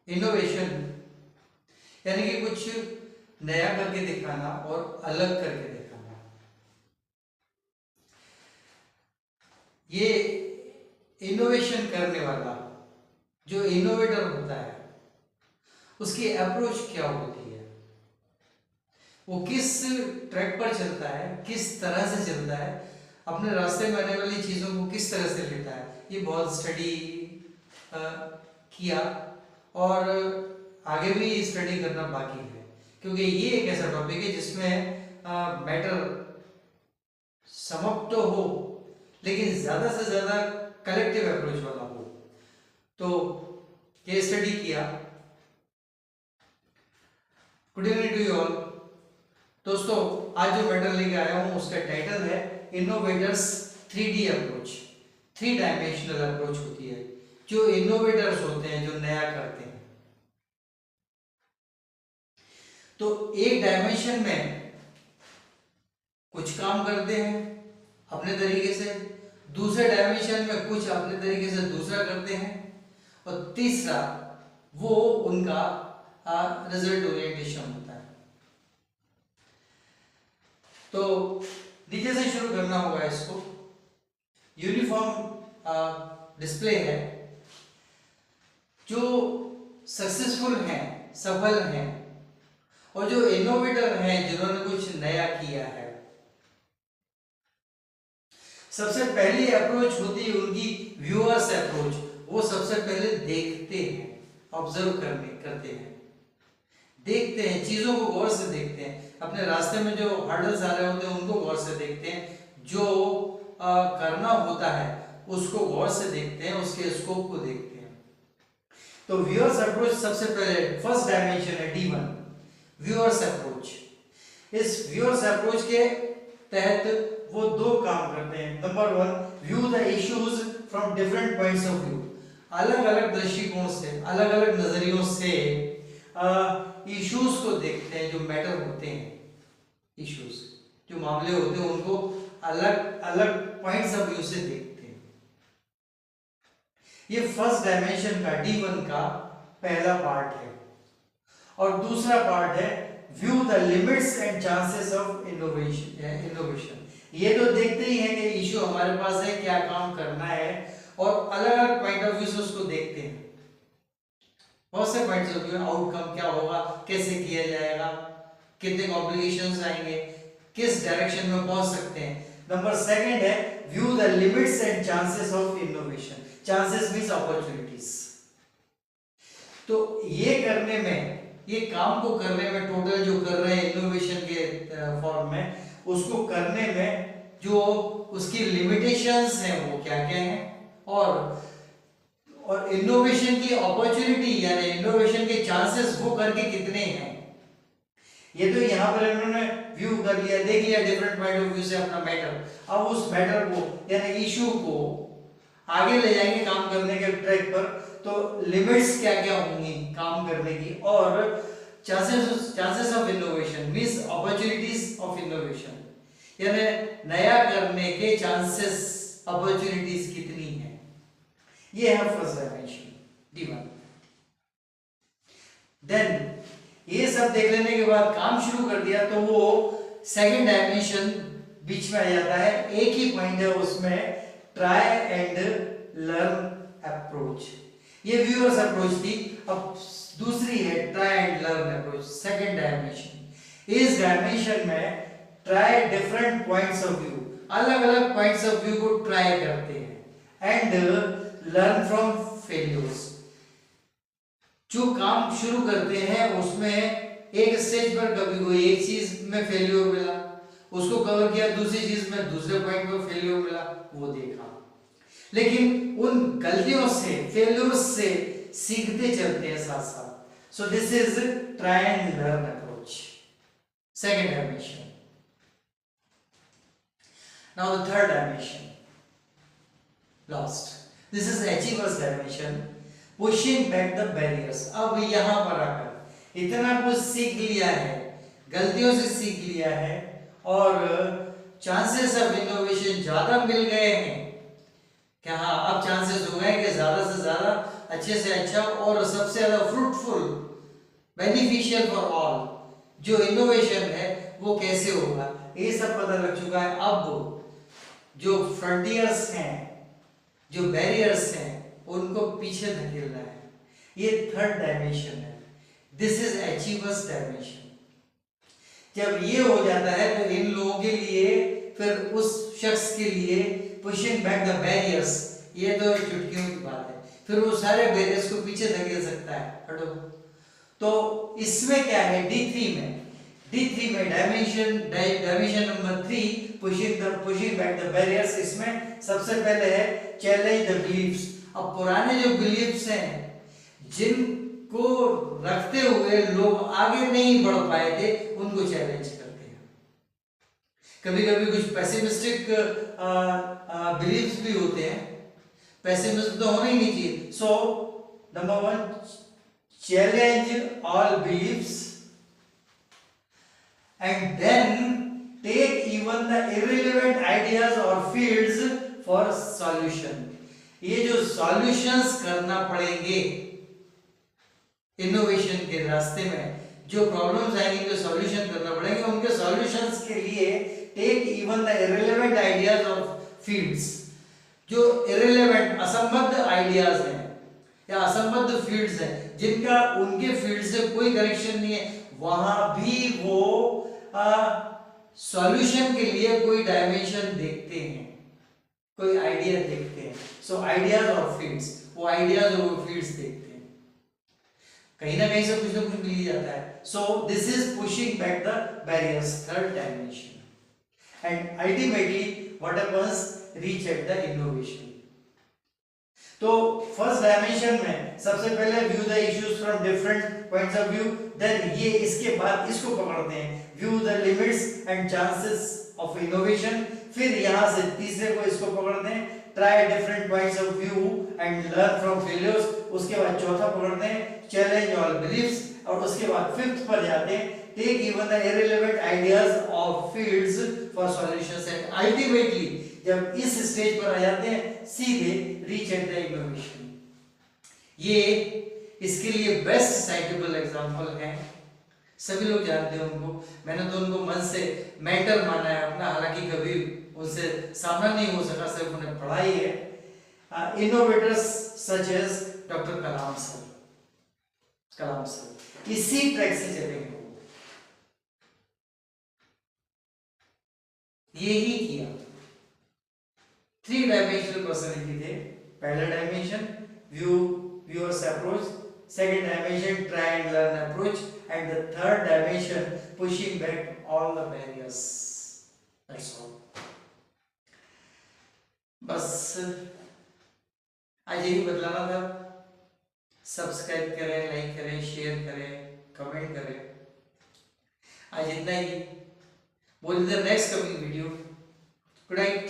Innovation यानी कि कुछ नया करके दिखाना और अलग करके दिखाना। ये इनोवेशन करने वाला जो इनोवेटर होता है उसकी अप्रोच क्या होती है, वो किस ट्रैक पर चलता है, किस तरह से चलता है, अपने रास्ते में आने वाली चीज़ों को किस तरह से लेता है, ये बहुत स्टडी किया और आगे भी स्टडी करना बाकी है, क्योंकि ये एक ऐसा टॉपिक है जिसमें मैटर समअप तो हो लेकिन ज़्यादा से ज़्यादा कलेक्टिव अप्रोच वाला हो। तो ये स्टडी किया। Good evening to you all. दोस्तों, आज जो मैटर लेके आया हूँ उसका टाइटल है innovators 3D approach. 3 dimensional approach होती है जो इनोवेटर्स होते हैं, जो नया करते हैं। तो एक डायमेंशन में कुछ काम करते हैं अपने तरीके से, दूसरे डायमेंशन में कुछ अपने तरीके से दूसरा करते हैं, और तीसरा वो उनका रिजल्ट ओरिएंटेशन होता है। तो नीचे से शुरू करना होगा इसको। यूनिफॉर्म डिस्प्ले है। जो सक्सेसफुल हैं, सफल हैं, और जो इनोवेटर हैं जिन्होंने कुछ नया किया है, सबसे पहली अप्रोच होती है उनकी व्यूअर्स अप्रोच। वो सबसे पहले देखते हैं, ऑब्जर्व करते हैं, देखते हैं, चीजों को गौर से देखते हैं, अपने रास्ते में जो हर्डल्स आ रहे होते हैं उनको गौर से देखते हैं, जो करना होता है उसको गौर से देखते हैं, उसके स्कोप को देखते हैं। तो व्यूअर्स अप्रोच सबसे पहले फर्स्ट डायमेंशन है D1, व्यूअर्स अप्रोच। इस व्यूअर्स अप्रोच के तहत वो दो काम करते हैं। Number 1, view the issues from different points of view. अलग अलग दृष्टिकोण से, अलग अलग नजरियों से इश्यूज को देखते हैं, जो मैटर होते हैं, इश्यूज जो मामले होते हैं उनको अलग अलग पॉइंट्स ऑफ व्यू से देखते हैं। ये फर्स्ट डायमेंशन का D1 का पहला पार्ट है। और दूसरा पार्ट है view the limits and chances of innovation. ये तो देखते ही हैं कि इश्यू हमारे पास है, क्या काम करना है, और अलग अलग पॉइंट ऑफ व्यू से उसको देखते हैं। बहुत से पॉइंट्स ऑफ व्यू, आउटकम क्या होगा, कैसे किया जाएगा, कितने कॉम्प्लिकेशंस आएंगे, किस डायरेक्शन में पहुंच सकते हैं। नंबर 2 है view the limits and chances of innovation. Chances means opportunities. तो ये करने में, ये काम को करने में, टोटल जो कर रहे हैं इनोवेशन के फॉर्म में, उसको करने में जो उसकी लिमिटेशंस हैं वो क्या क्या हैं, और इनोवेशन की अपॉर्चुनिटी यानी इनोवेशन के चांसेस वो करके कितने हैं। ये तो यहाँ पर इन्होंने व्यू कर लिया, देख लिया डिफरेंट पॉइंट ऑफ व्यू से अपना मैटर। अब उस मैटर को यानी इशू को आगे ले जाएंगे काम करने के ट्रैक पर। तो लिमिट्स क्या क्या होंगी काम करने की, और chances of innovation means opportunities of innovation, यानी नया करने के चांसेस, अपॉर्चुनिटीज कितनी है। ये है फर्स्ट डायमेंशन D1। देन ये सब देख लेने के बाद काम शुरू कर दिया तो वो सेकंड डायमेंशन बीच में आ जाता है। एक ही पॉइंट है उसमें, ट्राई एंड लर्न अप्रोच। ये व्यूअर्स अप्रोच थी। अब दूसरी है try and learn approach, second dimension. इस डायमेंशन में try different points of view, अलग अलग पॉइंट्स ऑफ व्यू को ट्राई करते हैं, एंड लर्न फ्रॉम फेल्यूर्स। जो काम शुरू करते हैं उसमें एक स्टेज पर कभी कोई एक चीज में फेल्योर मिला, उसको कवर किया, दूसरी चीज में दूसरे पॉइंट पर फेल्योर मिला, वो देखा। लेकिन उन गलतियों से, फेल्योर्स से सीखते चलते हैं साथ साथ। सो this is try and learn approach, second dimension. Now the third dimension, last, this is achievers dimension, pushing back the barriers. अब यहां पर आकर इतना कुछ सीख लिया है, गलतियों से सीख लिया है, और चांसेस ऑफ इनोवेशन ज्यादा मिल गए हैं। क्या हाँ, अब चांसेस हो गए कि ज्यादा से ज्यादा अच्छे से अच्छा और सबसे ज्यादा फ्रूटफुल, बेनिफिशियल फॉर ऑल जो इनोवेशन है वो कैसे होगा, ये सब पता लग चुका है। अब जो फ्रंटियर्स हैं, जो बैरियर्स हैं, उनको पीछे धकेलना है। ये थर्ड डायमेंशन है, दिस इज अचीवर्स डायमेंशन। जब ये हो जाता है तो इन लोगों के लिए, फिर उस शख्स के लिए पुशिंग बैक द बैरियर्स, ये तो चुटकियों की बात है, फिर वो सारे बैरियर्स को पीछे धकेल सकता है। हटो। तो इसमें क्या है, D3 में dimension number 3 pushing back the barriers, इसमें सबसे पहले है चैलेंज द बिलीफ्स। अब पुराने जो बिलीफ्स हैं जिनको रखते हुए लोग आगे नहीं बढ़ पाए थे, उनको चैलेंज करते हैं। कभी कभी कुछ पेसिमिस्टिक बिलीफ्स भी होते हैं, पेसिमिस्ट तो होना ही नहीं चाहिए। So number 1, challenge all beliefs and then take even the irrelevant ideas or fields for solution। ये जो सॉल्यूशंस करना पड़ेंगे इनोवेशन के रास्ते में, जो प्रॉब्लम्स आएंगे जो सॉल्यूशन करना पड़ेंगे, उनके सॉल्यूशंस के लिए take even the irrelevant ideas of fields. जो इररिलेवेंट असंबद्ध आइडियाज हैं या असंबद्ध फील्ड्स हैं जिनका उनके फील्ड से कोई कनेक्शन नहीं है, वहां भी वो सॉल्यूशन के लिए कोई डायमेंशन देखते हैं, कोई आइडिया देखते हैं। सो आइडियाज और फील्ड्स, वो आइडियाज और वो फील्ड्स देखते हैं, कहीं ना कहीं से कुछ ना कुछ मिल ही जाता है। So this is pushing back the barriers, third dimension. And ultimately what happens, reach at the innovation. तो फर्स्ट डायमेंशन में सबसे पहले view the issues from different points of view, then ये इसके बाद इसको पकड़ते हैं, view the limits and chances of innovation. फिर यहां से तीसरे को इसको पकड़ते हैं, try different points of view and learn from failures. उसके बाद चौथा पकड़ते हैं, चैलेंज ऑल बिलीफ्स। और उसके बाद फिफ्थ पर जाते हैं, take even the irrelevant ideas of fields for solutions. And ultimately जब इस स्टेज पर आ जाते हैं, सीधे रीच एट द इनोवेशन। ये इसके लिए बेस्ट साइटेबल एग्जांपल है, सभी लोग जानते हैं उनको, मैंने तो उनको मन से मेंटर माना है अपना, हालांकि कभी उनसे सामना नहीं हो सका, सिर्फ उन्हें पढ़ाई है। इनोवेटर्स सच एज डॉक्टर कलाम सर, इसी ट्रैक से चलेंगे, यही किया। 3 डायमेंशनल पर्सनालिटी थे, पहला dimension viewers approach, second dimension try and learn approach, and the third dimension pushing back all the barriers. That's all. बस आज यही बतलाना था। सब्सक्राइब करें, लाइक करें, शेयर करें, कमेंट करें। आज इतना ही। What is the next coming video? Good night.